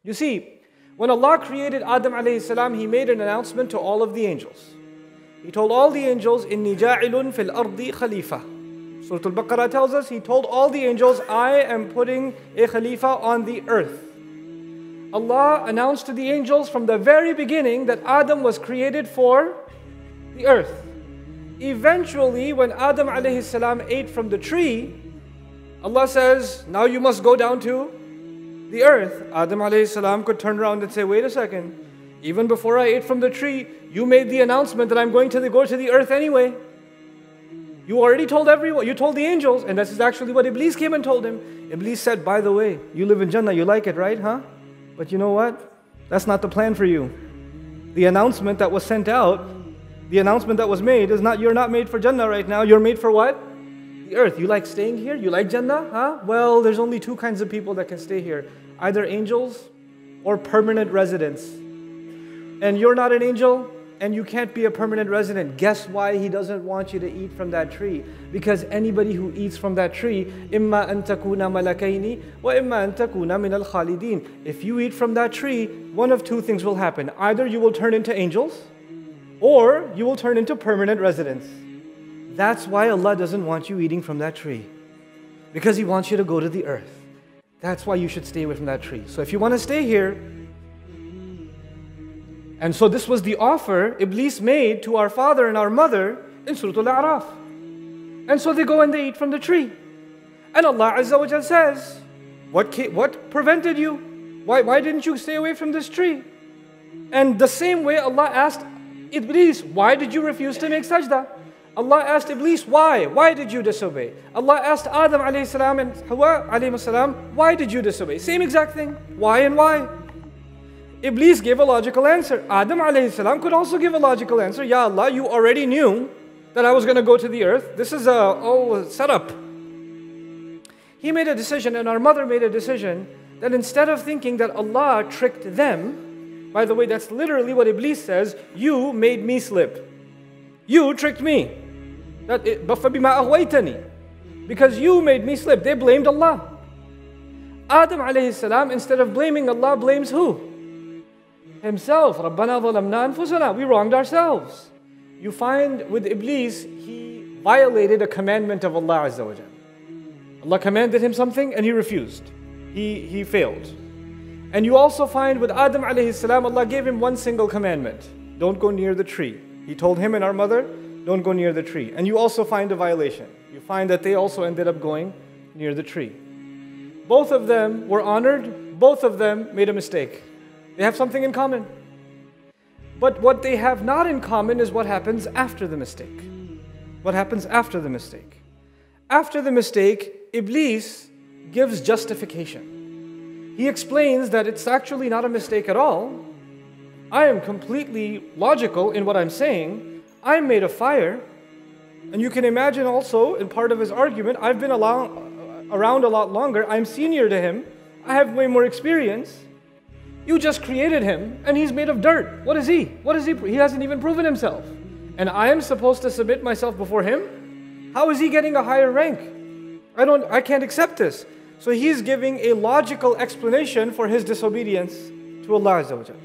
You see, when Allah created Adam alayhi salam, He made an announcement to all of the angels. He told all the angels, إِنِّي جَاعِلٌ فِي الْأَرْضِ خَلِيفَةً. Surah Al-Baqarah tells us, He told all the angels, I am putting a Khalifa on the earth. Allah announced to the angels from the very beginning that Adam was created for the earth. Eventually, when Adam alayhi salam ate from the tree, Allah says, now you must go down to the earth. Adam alayhi salam could turn around and say, wait a second, even before I ate from the tree, you made the announcement that I'm going to go to the earth anyway. You already told everyone, you told the angels, and this is actually what Iblis came and told him. Iblis said, by the way, you live in Jannah, you like it, right? Huh? But you know what? That's not the plan for you. The announcement that was sent out, the announcement that was made is not, you're not made for Jannah right now, you're made for what? The earth. You like staying here? You like Jannah? Huh? Well, there's only two kinds of people that can stay here. Either angels or permanent residents. And you're not an angel, and you can't be a permanent resident. Guess why He doesn't want you to eat from that tree? Because anybody who eats from that tree, إِمَّا أَن تَكُونَ مَلَكَيْنِ وَإِمَّا أَن تَكُونَ مِنَ الْخَالِدِينَ. If you eat from that tree, one of two things will happen. Either you will turn into angels, or you will turn into permanent residents. That's why Allah doesn't want you eating from that tree. Because He wants you to go to the earth. That's why you should stay away from that tree. So if you want to stay here, and so this was the offer Iblis made to our father and our mother in Surah Al-A'raf. And so they go and they eat from the tree. And Allah Azza wa Jal says, what prevented you? Why didn't you stay away from this tree? And the same way Allah asked Iblis, why did you refuse to make sajda? Allah asked Iblis, why? Why did you disobey? Allah asked Adam alayhi salam and Hawa alayhi salam, why did you disobey? Same exact thing. Why and why? Iblis gave a logical answer. Adam alayhi salam could also give a logical answer. Ya Allah, you already knew that I was going to go to the earth. This is a setup. He made a decision, and our mother made a decision, that instead of thinking that Allah tricked them, by the way, that's literally what Iblis says, you made me slip. You tricked me. Because you made me slip. They blamed Allah. Adam alayhi salam, instead of blaming Allah, blames who? Himself. رَبَّنَا ظَلَمْنَا أَنفُسَنَا. We wronged ourselves. You find with Iblis, he violated a commandment of Allah Azza wa Jal. Allah commanded him something and he refused. He failed. And you also find with Adam alayhi salam, Allah gave him one single commandment. Don't go near the tree. He told him and our mother, don't go near the tree. And you also find a violation. You find that they also ended up going near the tree. Both of them were honored. Both of them made a mistake. They have something in common. But what they have not in common is what happens after the mistake. What happens after the mistake? After the mistake, Iblis gives justification. He explains that it's actually not a mistake at all. I am completely logical in what I'm saying. I'm made of fire. And you can imagine also, in part of his argument, I've been around a lot longer. I'm senior to him. I have way more experience. You just created him, and he's made of dirt. What is he? What is he? He hasn't even proven himself. And I am supposed to submit myself before him? How is he getting a higher rank? I can't accept this. So he's giving a logical explanation for his disobedience to Allah Azza wa Jalla.